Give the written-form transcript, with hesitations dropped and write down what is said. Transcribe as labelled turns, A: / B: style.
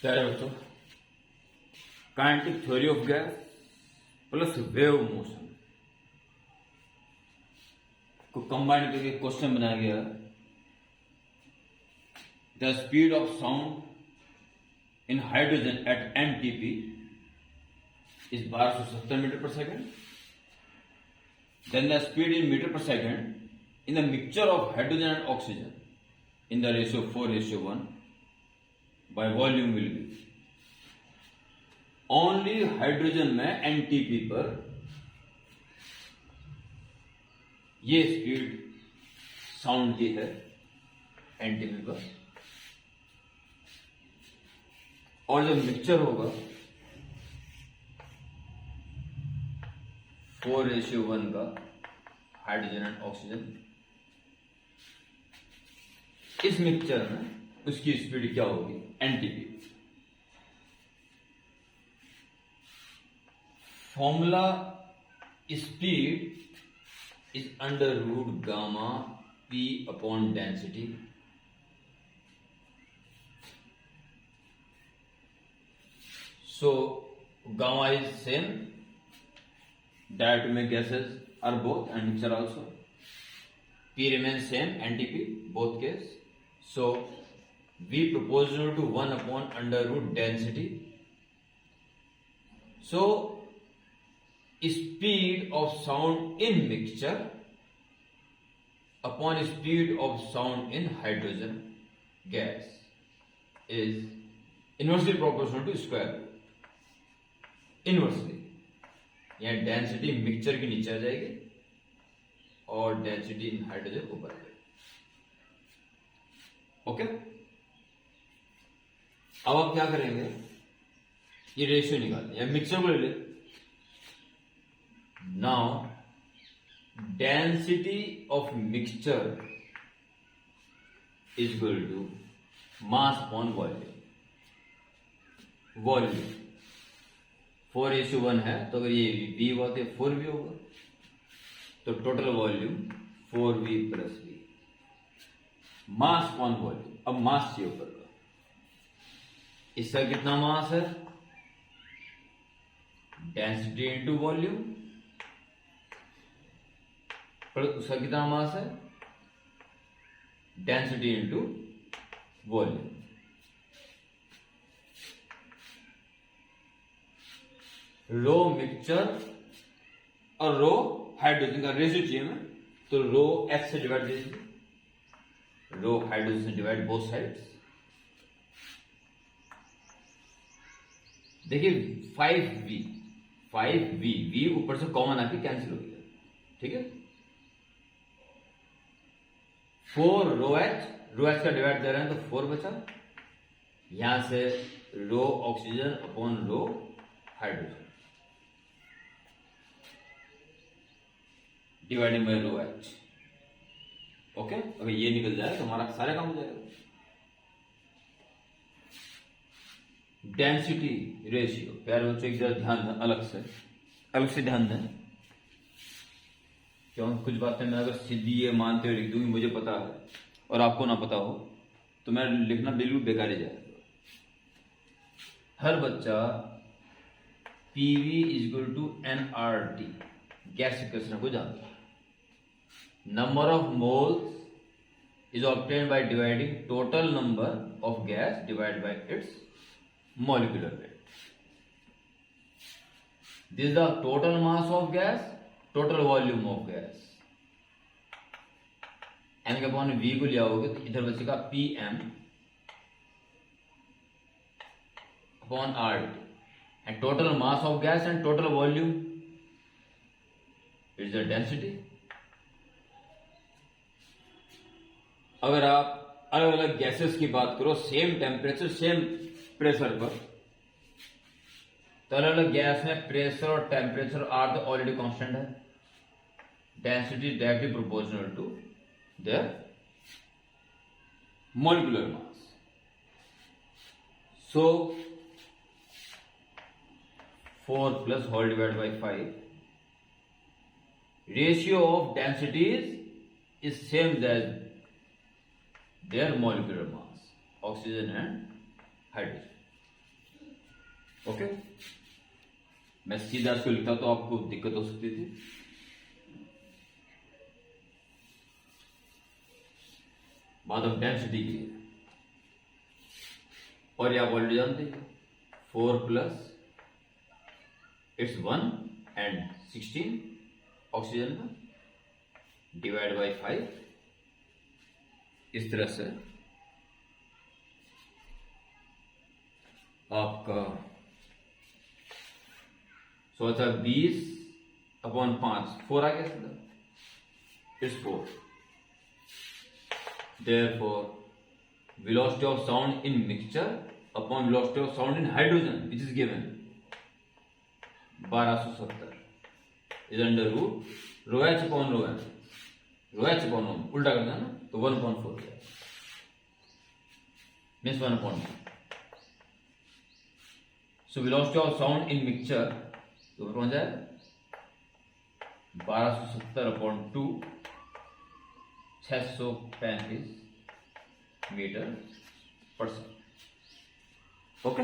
A: प्यारे बच्चों, kinetic theory of gas plus wave motion को कंबाइन करके क्वेश्चन बनाया गया। The speed of sound in hydrogen at MTP is 1270 metre per second. Then the speed in metre per second in the mixture of hydrogen and oxygen in the ratio 4:1 by volume will be. Only hydrogen में NTP पर ये speed sound की है NTP पर, और जब mixture होगा 4:1 का हाइड्रोजन एंड ऑक्सीजन, इस मिक्सचर में उसकी स्पीड क्या होगी? NTP. Formula speed is under root gamma P upon density. So gamma is same, diatomic gases are both and mixture also. P remains same, NTP both case. So V proportional to 1 upon under root density. So speed of sound in mixture upon speed of sound in hydrogen gas is inversely proportional to square root. Inversely, यहाँ density mixture की नीचे आ जाएगी और density in hydrogen ऊपर आ जाएगी। Okay, अब आप क्या करेंगे? ये रेशियो निकालें या मिक्सचर को ले ले। Now density of mixture is equal to mass upon volume. Volume 4:1 है, तो अगर ये V हुआ तो 4V होगा, तो total volume 4V plus V। मास अपॉन वॉल्यूम, अब मास चाहिए ऊपर का। इसका कितना मास है? डेंसिटी इंटू वॉल्यूम, पर उसका कितना मास है? Density into volume. Rho mixture और रो हाइड्रोजन का रेशियो चाहिए हमें, तो रो H से डिवाइड दीजिए, रो हाइड्रोजन से डिवाइड बोथ साइड्स। देखिए 5V V ऊपर से कॉमन आके कैंसिल हो गया, ठीक है। 4 रो H का डिवाइड दे रहे हैं तो 4 बचा, यहां से rho oxygen upon rho hydrogen dividing by rho H। Okay, अगर ये निकल जाए तो हमारा सारा काम हो जाएगा। डेंसिटी रेशियो, प्यारे बच्चों एक जरा ध्यान दें, अलग से ध्यान दें, क्यों कुछ बातें मैं अगर सीधी ये मानते हुए लिख दूंगी, मुझे पता है और आपको ना पता हो तो मैं लिखना बिल्कुल बेकार ही जाएगा। हर बच्चा PV is equal to nRT gas equation को जानता है। Number of moles is obtained by dividing total number of gas divide by its molecular weight. This is the total mass of gas, total volume of gas. N के upon V को लिया होगा तो इधर बचेगा PM upon RT, and total mass of gas and total volume is the density। अगर आप अलग अलग गैसेस की बात करो, सेम टेम्परेचर सेम प्रेशर पर, तो अलग अलग गैस में प्रेशर और टेम्परेचर आर तो ऑलरेडी कांस्टेंट है, density directly proportional to their molecular mass. So 4 plus whole divided by 5, ratio of densities is same as their molecular mass, oxygen and hydrogen। Okay, मैं सीधा इसको लिखता तो आपको दिक्कत हो सकती थी। बात अब डेंसिटी की है, और ये आप ऑलरेडी जानते हैं 4 प्लस इट्स 1 एंड 16 ऑक्सीजन का डिवाइड बाई 5, इस तरह से आपका सोचा 20/5 4 आ गया सीधा, it's 4। Therefore, velocity of sound in mixture upon velocity of sound in hydrogen, which is given 1270 is under root rho h upon rho m, rho h upon rho m उल्टा करना है ना, तो 1/4 हो जाएगा, means 1/4। So velocity of sound in mixture तो बन जाएगा 1270/2, 635 मीटर पर सेकंड। ओके।